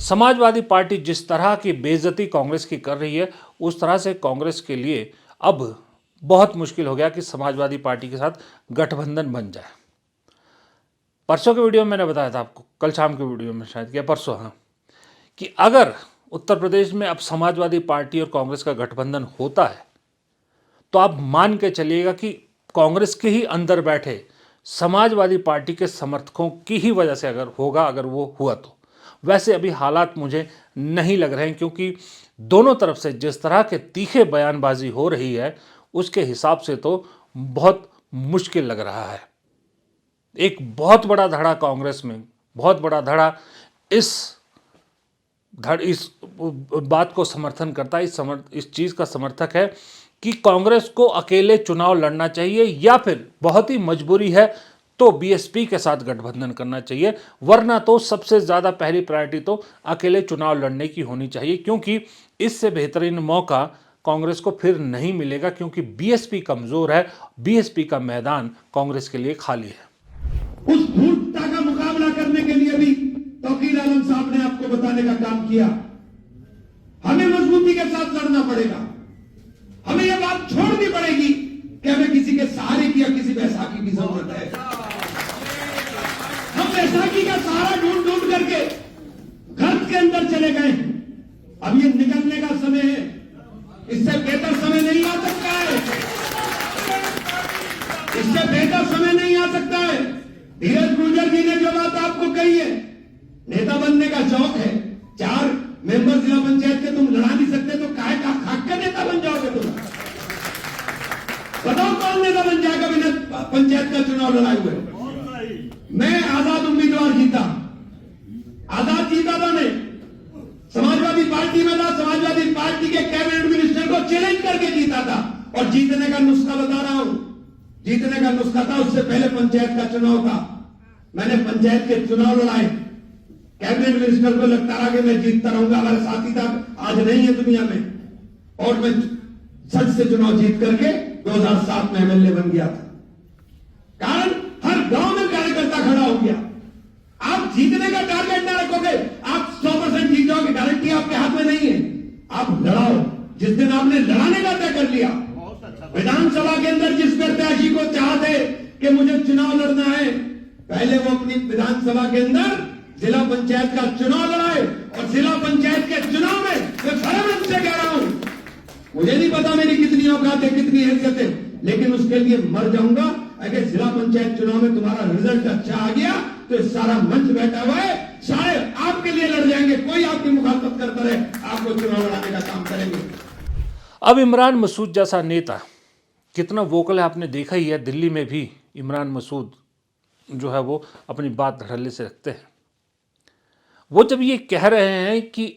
Samajwadi party जिस तरह की बेइज्जती कांग्रेस की कर रही है, उस तरह से कांग्रेस के लिए अब बहुत मुश्किल हो गया कि समाजवादी पार्टी के साथ गठबंधन बन जाए। परसों के वीडियो में मैंने बताया था आपको, कल शाम के वीडियो में शायद, या परसों, हाँ, कि अगर उत्तर प्रदेश में अब समाजवादी पार्टी और कांग्रेस का गठबंधन होता है तो आप मान के चलिएगा कि कांग्रेस के ही अंदर बैठे समाजवादी पार्टी के समर्थकों की ही वजह से अगर होगा, अगर वो हुआ तो। वैसे अभी हालात मुझे नहीं लग रहे हैं, क्योंकि दोनों तरफ से जिस तरह के तीखे बयानबाजी हो रही है उसके हिसाब से तो बहुत मुश्किल लग रहा है। एक बहुत बड़ा धड़ा कांग्रेस में, बहुत बड़ा धड़ा इस बात को समर्थन करता है, इस चीज़ का समर्थक है कि कांग्रेस को अकेले चुनाव लड़ना चाहिए, या फिर बहुत ही मजबूरी है तो बीएसपी के साथ गठबंधन करना चाहिए, वरना तो सबसे ज़्यादा पहली प्रायोरिटी तो अकेले चुनाव लड़ने की होनी चाहिए, क्योंकि इससे बेहतरीन मौका कांग्रेस को फिर नहीं मिलेगा, क्योंकि बीएसपी कमज़ोर है, बीएसपी का मैदान कांग्रेस के लिए खाली है। उस धूर्तता का मुकाबला करने के लिए भी तौकीर आलम साहब ने आपको बताने का काम किया। हमें मजबूती के साथ लड़ना पड़ेगा। हमें यह बात छोड़नी पड़ेगी कि हमें किसी के सहारे की या किसी बैसाखी की जरूरत है। हम बैसाखी का सहारा ढूंढ ढूंढ करके गर्त के अंदर चले गए हैं। अब ये निकलने का समय है, इससे बेहतर समय नहीं आ सकता है, इससे बेहतर समय नहीं आ सकता है। धीरज गुर्जर जी ने जो बात आपको कही है, नेता बनने का शौक है, 4 मेंबर जिला पंचायत के तुम लड़ा नहीं सकते तो काहे का खाक का नेता बन जाओगे तुम? बताओ कौन नेता बन जाएगा बिना पंचायत का चुनाव लड़ाए हुए? मैं आजाद उम्मीदवार जीता, आजाद जीता था, मैं समाजवादी पार्टी में था, समाजवादी पार्टी के कैबिनेट मिनिस्टर को चैलेंज करके जीता था। और जीतने का नुस्खा बता रहा हूं, जीतने का नुस्खा था, उससे पहले पंचायत का चुनाव था, मैंने पंचायत के चुनाव लड़ाए, कैबिनेट मिनिस्टर को लगता रहा कि मैं जीतता रहूंगा, हमारे साथी था, आज नहीं है दुनिया में, और मैं सच से चुनाव जीत करके 2007 में एमएलए बन गया था। कारण हर गांव में कार्यकर्ता खड़ा हो गया। आप जीतने का टारगेट ना रखोगे, आप 100% जीत जाओगे, गारंटी आपके हाथ में नहीं है। आप लड़ाओ, जिस दिन आपने लड़ाने का तय कर लिया, विधानसभा के अंदर जिस प्रत्याशी को चाहते कि मुझे चुनाव लड़ना है, पहले वो अपनी विधानसभा के अंदर जिला पंचायत का चुनाव लड़ाए। और जिला पंचायत के चुनाव में मैं फर्म से कह रहा हूं, मुझे नहीं पता मेरी कितनी औकात है, कितनी हैसियत है, लेकिन उसके लिए मर जाऊंगा। अगर जिला पंचायत चुनाव में तुम्हारा रिजल्ट अच्छा आ गया तो सारा मंच बैठा हुआ है, सारे आपके लिए लड़ जाएंगे, कोई आपकी मुखालफत करता रहे, आपको चुनाव लड़ाने का काम करेंगे। अब इमरान मसूद जैसा नेता कितना वोकल है आपने देखा ही है। दिल्ली में भी इमरान मसूद जो है वो अपनी बात धड़ल्ले से रखते हैं। वो जब ये कह रहे हैं कि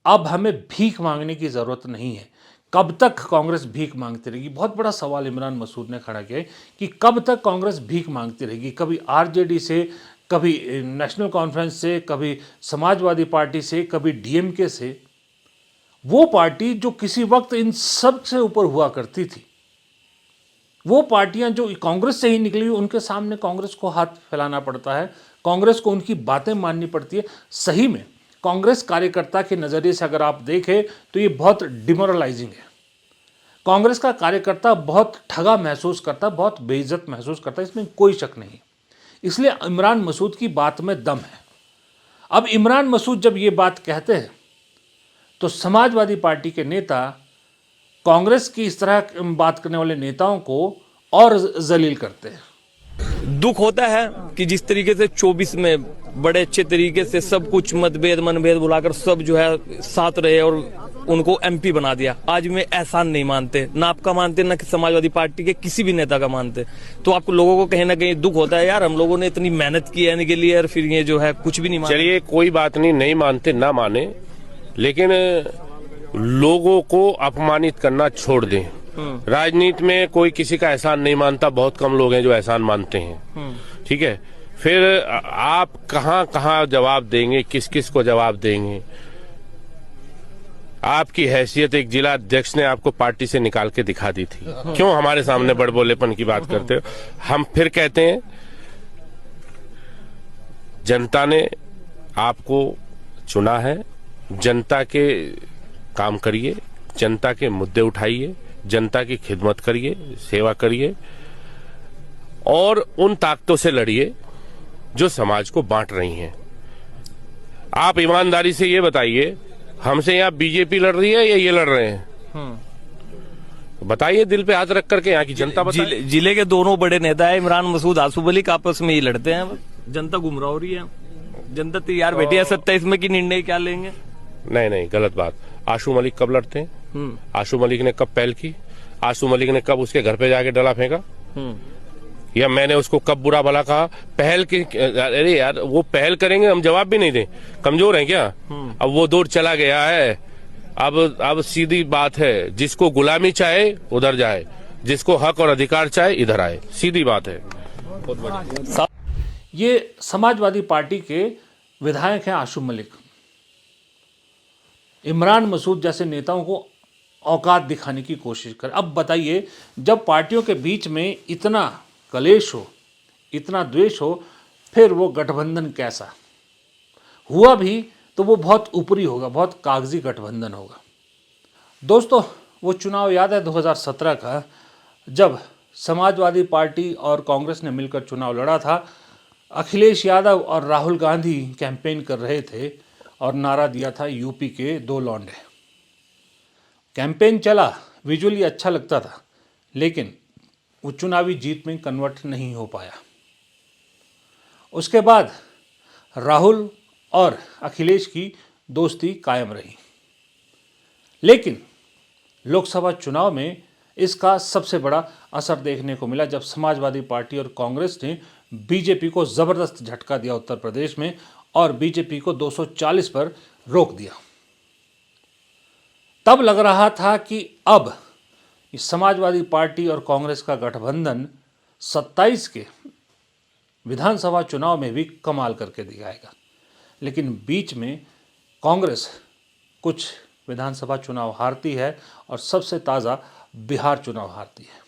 अब हमें भीख मांगने की ज़रूरत नहीं है, कब तक कांग्रेस भीख मांगती रहेगी? बहुत बड़ा सवाल इमरान मसूद ने खड़ा किया है कि कब तक कांग्रेस भीख मांगती रहेगी, कभी आरजेडी से, कभी नेशनल कॉन्फ्रेंस से, कभी समाजवादी पार्टी से, कभी डीएमके से। वो पार्टी जो किसी वक्त इन सब से ऊपर हुआ करती थी, वो पार्टियां जो कांग्रेस से ही निकली, उनके सामने कांग्रेस को हाथ फैलाना पड़ता है, कांग्रेस को उनकी बातें माननी पड़ती है। सही में कांग्रेस कार्यकर्ता के नज़रिए से अगर आप देखें तो ये बहुत डिमोरलाइजिंग है। कांग्रेस का कार्यकर्ता बहुत ठगा महसूस करता है, बहुत बेइज्जत महसूस करता है, इसमें कोई शक नहीं। इसलिए इमरान मसूद की बात में दम है। अब इमरान मसूद जब ये बात कहते हैं तो समाजवादी पार्टी के नेता कांग्रेस की इस तरह बात करने वाले नेताओं को और जलील करते हैं। दुख होता है कि जिस तरीके से 24 में बड़े अच्छे तरीके से सब कुछ मतभेद मनभेद बुलाकर सब जो है साथ रहे और उनको एमपी बना दिया, आज में एहसान नहीं मानते, ना आपका मानते ना कि समाजवादी पार्टी के किसी भी नेता का मानते, तो आपको लोगों को कहीं ना कहीं दुख होता है, यार हम लोगों ने इतनी मेहनत की है इनके लिए और फिर ये जो है कुछ भी नहीं मानते। चलिए कोई बात नहीं, नहीं मानते ना माने, लेकिन लोगों को अपमानित करना छोड़ दें। राजनीति में कोई किसी का एहसान नहीं मानता, बहुत कम लोग हैं जो एहसान मानते हैं, ठीक है। फिर आप कहां कहां जवाब देंगे, किस किस को जवाब देंगे? आपकी हैसियत एक जिला अध्यक्ष ने आपको पार्टी से निकाल के दिखा दी थी, क्यों हमारे सामने बड़बोलेपन की बात करते हो? हम फिर कहते हैं जनता ने आपको चुना है, जनता के काम करिए, जनता के मुद्दे उठाइए, जनता की खिदमत करिए, सेवा करिए और उन ताकतों से लड़िए जो समाज को बांट रही हैं। आप ईमानदारी से ये बताइए, हमसे यहाँ बीजेपी लड़ रही है या ये लड़ रहे हैं? बताइए, दिल पे हाथ रख करके यहाँ की जनता बताए। जिले के दोनों बड़े नेता है इमरान मसूद, आसू मलिक, आपस में ही लड़ते हैं। जनता गुमराह हो रही है, जनता तैयार बैठी है 27 में कि निर्णय क्या लेंगे। नहीं, गलत बात। आशू मलिक कब लड़ते हैं? आशू मलिक ने कब पहल की? आशू मलिक ने कब उसके घर पे जाके डला फेंका? या मैंने उसको कब बुरा भला कहा? पहल की, अरे यार वो पहल करेंगे, हम जवाब भी नहीं दें, कमजोर हैं क्या? अब वो दौर चला गया है। अब सीधी बात है, जिसको गुलामी चाहे उधर जाए, जिसको हक और अधिकार चाहे इधर आए, सीधी बात है। बहुत बढ़िया। ये समाजवादी पार्टी के विधायक हैं आशू मलिक। इमरान मसूद जैसे नेताओं को औकात दिखाने की कोशिश कर। अब बताइए, जब पार्टियों के बीच में इतना कलेश हो, इतना द्वेष हो, फिर वो गठबंधन कैसा हुआ भी तो वो बहुत ऊपरी होगा, बहुत कागजी गठबंधन होगा। दोस्तों, वो चुनाव याद है 2017 का, जब समाजवादी पार्टी और कांग्रेस ने मिलकर चुनाव लड़ा था। अखिलेश यादव और राहुल गांधी कैंपेन कर रहे थे और नारा दिया था यूपी के दो लौंडे। कैंपेन चला, विजुअली अच्छा लगता था, लेकिन वो चुनावी जीत में कन्वर्ट नहीं हो पाया। उसके बाद राहुल और अखिलेश की दोस्ती कायम रही, लेकिन लोकसभा चुनाव में इसका सबसे बड़ा असर देखने को मिला जब समाजवादी पार्टी और कांग्रेस ने बीजेपी को जबरदस्त झटका दिया उत्तर प्रदेश में और बीजेपी को 240 पर रोक दिया। तब लग रहा था कि अब समाजवादी पार्टी और कांग्रेस का गठबंधन 27 के विधानसभा चुनाव में भी कमाल करके दिखाएगा, लेकिन बीच में कांग्रेस कुछ विधानसभा चुनाव हारती है और सबसे ताज़ा बिहार चुनाव हारती है।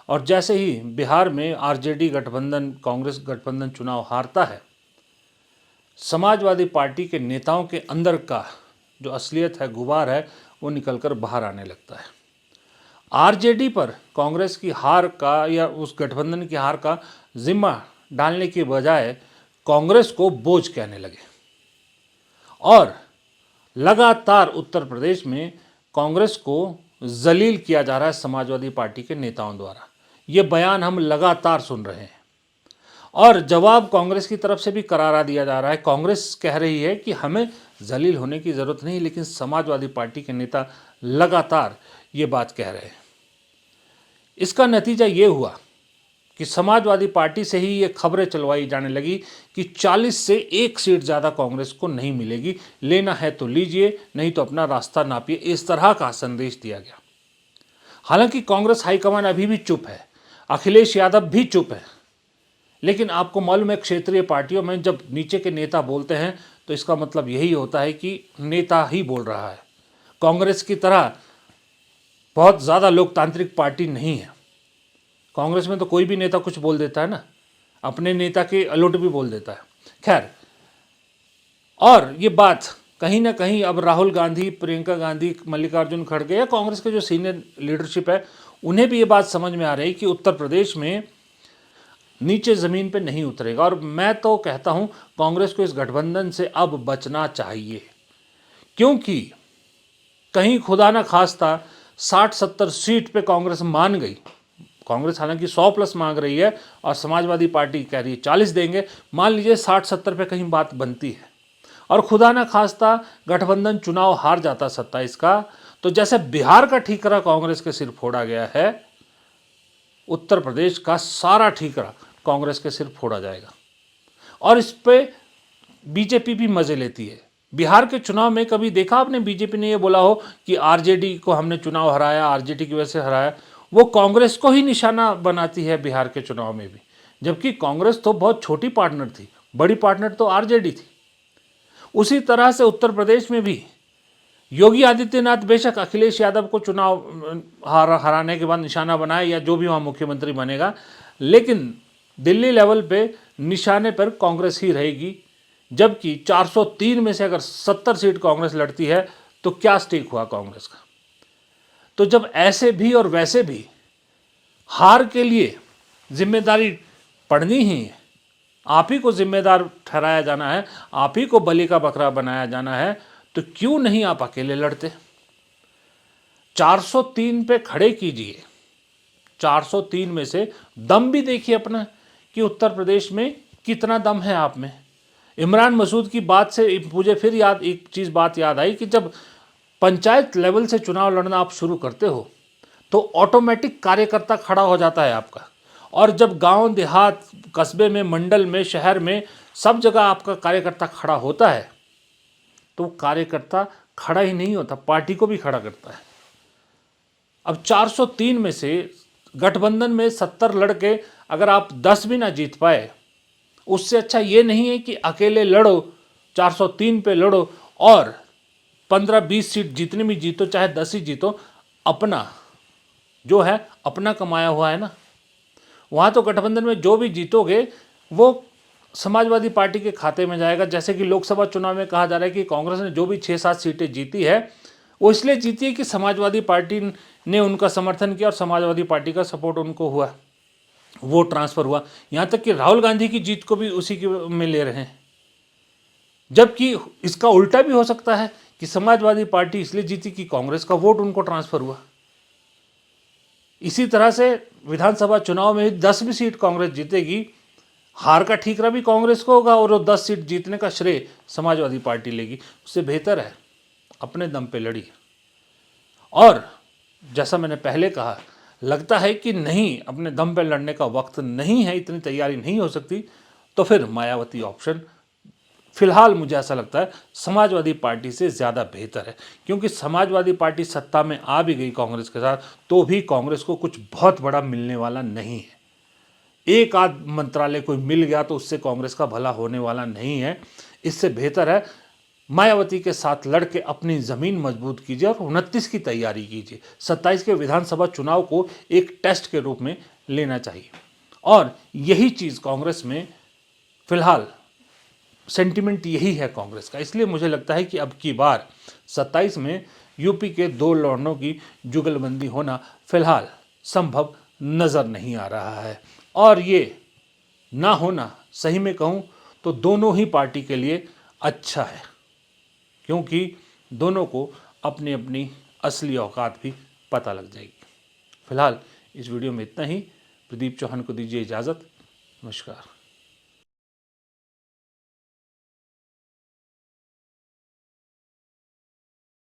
और जैसे ही बिहार में आरजेडी गठबंधन, कांग्रेस गठबंधन चुनाव हारता है, समाजवादी पार्टी के नेताओं के अंदर का जो असलियत है, गुबार है, वो निकलकर बाहर आने लगता है। आरजेडी पर कांग्रेस की हार का या उस गठबंधन की हार का जिम्मा डालने की बजाय कांग्रेस को बोझ कहने लगे और लगातार उत्तर प्रदेश में कांग्रेस को जलील किया जा रहा है समाजवादी पार्टी के नेताओं द्वारा। ये बयान हम लगातार सुन रहे हैं और जवाब कांग्रेस की तरफ से भी करारा दिया जा रहा है। कांग्रेस कह रही है कि हमें जलील होने की ज़रूरत नहीं, लेकिन समाजवादी पार्टी के नेता लगातार ये बात कह रहे हैं। इसका नतीजा ये हुआ कि समाजवादी पार्टी से ही ये खबरें चलवाई जाने लगी कि 40 से 1 सीट ज़्यादा कांग्रेस को नहीं मिलेगी, लेना है तो लीजिए, नहीं तो अपना रास्ता नापिए, इस तरह का संदेश दिया गया। हालांकि कांग्रेस हाईकमान अभी भी चुप है, अखिलेश यादव भी चुप है, लेकिन आपको मालूम है क्षेत्रीय पार्टियों में जब नीचे के नेता बोलते हैं तो इसका मतलब यही होता है कि नेता ही बोल रहा है। कांग्रेस की तरह बहुत ज़्यादा लोकतांत्रिक पार्टी नहीं है। कांग्रेस में तो कोई भी नेता कुछ बोल देता है ना, अपने नेता के उलट भी बोल देता है। खैर, और ये बात कहीं ना कहीं अब राहुल गांधी, प्रियंका गांधी, मल्लिकार्जुन खड़गे या कांग्रेस के जो सीनियर लीडरशिप है, उन्हें भी ये बात समझ में आ रही कि उत्तर प्रदेश में नीचे ज़मीन पे नहीं उतरेगा। और मैं तो कहता हूँ कांग्रेस को इस गठबंधन से अब बचना चाहिए, क्योंकि कहीं खुदा ना खास्ता 60-70 सीट पे कांग्रेस मान गई। कांग्रेस हालांकि 100+ मांग रही है और समाजवादी पार्टी कह रही है 40 देंगे। मान लीजिए 60-70 पे कहीं बात बनती है और खुदा ना खास्ता गठबंधन चुनाव हार जाता 27 का, तो जैसे बिहार का ठीकरा कांग्रेस के सिर फोड़ा गया है, उत्तर प्रदेश का सारा ठीकरा कांग्रेस के सिर फोड़ा जाएगा। और इस पे बीजेपी भी मजे लेती है। बिहार के चुनाव में कभी देखा आपने बीजेपी ने ये बोला हो कि आरजेडी को हमने चुनाव हराया, आरजेडी की वजह से हराया? वो कांग्रेस को ही निशाना बनाती है बिहार के चुनाव में भी, जबकि कांग्रेस तो बहुत छोटी पार्टनर थी, बड़ी पार्टनर तो आरजेडी थी। उसी तरह से उत्तर प्रदेश में भी योगी आदित्यनाथ बेशक अखिलेश यादव को चुनाव हराने के बाद निशाना बनाए या जो भी वहाँ मुख्यमंत्री बनेगा, लेकिन दिल्ली लेवल पे निशाने पर कांग्रेस ही रहेगी। जबकि 403 में से अगर 70 सीट कांग्रेस लड़ती है तो क्या स्टेक हुआ कांग्रेस का। तो जब ऐसे भी और वैसे भी हार के लिए जिम्मेदारी पड़नी ही है, आप ही को जिम्मेदार ठहराया जाना है, आप ही को बलि का बकरा बनाया जाना है, तो क्यों नहीं आप अकेले लड़ते। 403 पे खड़े कीजिए, 403 में से दम भी देखिए अपना कि उत्तर प्रदेश में कितना दम है आप में। इमरान मसूद की बात से मुझे फिर एक बात याद आई कि जब पंचायत लेवल से चुनाव लड़ना आप शुरू करते हो तो ऑटोमेटिक कार्यकर्ता खड़ा हो जाता है आपका, और जब गांव देहात कस्बे में मंडल में शहर में सब जगह आपका कार्यकर्ता खड़ा होता है तो कार्यकर्ता खड़ा ही नहीं होता, पार्टी को भी खड़ा करता है। अब 403 में से गठबंधन में 70 लड़के अगर आप 10 भी ना जीत पाए, उससे अच्छा ये नहीं है कि अकेले लड़ो, 403 पे लड़ो और 15-20 सीट जितनी भी जीतो, चाहे 10 ही जीतो, अपना जो है अपना कमाया हुआ है ना। वहाँ तो गठबंधन में जो भी जीतोगे वो समाजवादी पार्टी के खाते में जाएगा। जैसे कि लोकसभा चुनाव में कहा जा रहा है कि कांग्रेस ने जो भी 6-7 सीटें जीती है वो इसलिए जीती है कि समाजवादी पार्टी ने उनका समर्थन किया और समाजवादी पार्टी का सपोर्ट उनको हुआ, वो ट्रांसफ़र हुआ। यहाँ तक कि राहुल गांधी की जीत को भी उसी के में ले रहे हैं। जबकि इसका उल्टा भी हो सकता है कि समाजवादी पार्टी इसलिए जीती कि कांग्रेस का वोट उनको ट्रांसफ़र हुआ। इसी तरह से विधानसभा चुनाव में 10 भी सीट कांग्रेस जीतेगी, हार का ठीकरा भी कांग्रेस को होगा और वो 10 सीट जीतने का श्रेय समाजवादी पार्टी लेगी। उससे बेहतर है अपने दम पे लड़ी। और जैसा मैंने पहले कहा, लगता है कि नहीं अपने दम पे लड़ने का वक्त नहीं है, इतनी तैयारी नहीं हो सकती, तो फिर मायावती ऑप्शन फिलहाल मुझे ऐसा लगता है समाजवादी पार्टी से ज़्यादा बेहतर है। क्योंकि समाजवादी पार्टी सत्ता में आ भी गई कांग्रेस के साथ तो भी कांग्रेस को कुछ बहुत बड़ा मिलने वाला नहीं है। एक आध मंत्रालय कोई मिल गया तो उससे कांग्रेस का भला होने वाला नहीं है। इससे बेहतर है मायावती के साथ लड़के अपनी ज़मीन मजबूत कीजिए और 29 की तैयारी कीजिए। 27 के विधानसभा चुनाव को एक टेस्ट के रूप में लेना चाहिए और यही चीज़ कांग्रेस में फिलहाल सेंटिमेंट यही है कांग्रेस का। इसलिए मुझे लगता है कि अब की बार 27 में यूपी के 2 लॉर्डों की जुगलबंदी होना फिलहाल संभव नज़र नहीं आ रहा है। और ये ना होना सही में कहूँ तो दोनों ही पार्टी के लिए अच्छा है, क्योंकि दोनों को अपनी अपनी असली औकात भी पता लग जाएगी। फिलहाल इस वीडियो में इतना ही। प्रदीप चौहान को दीजिए इजाज़त। नमस्कार।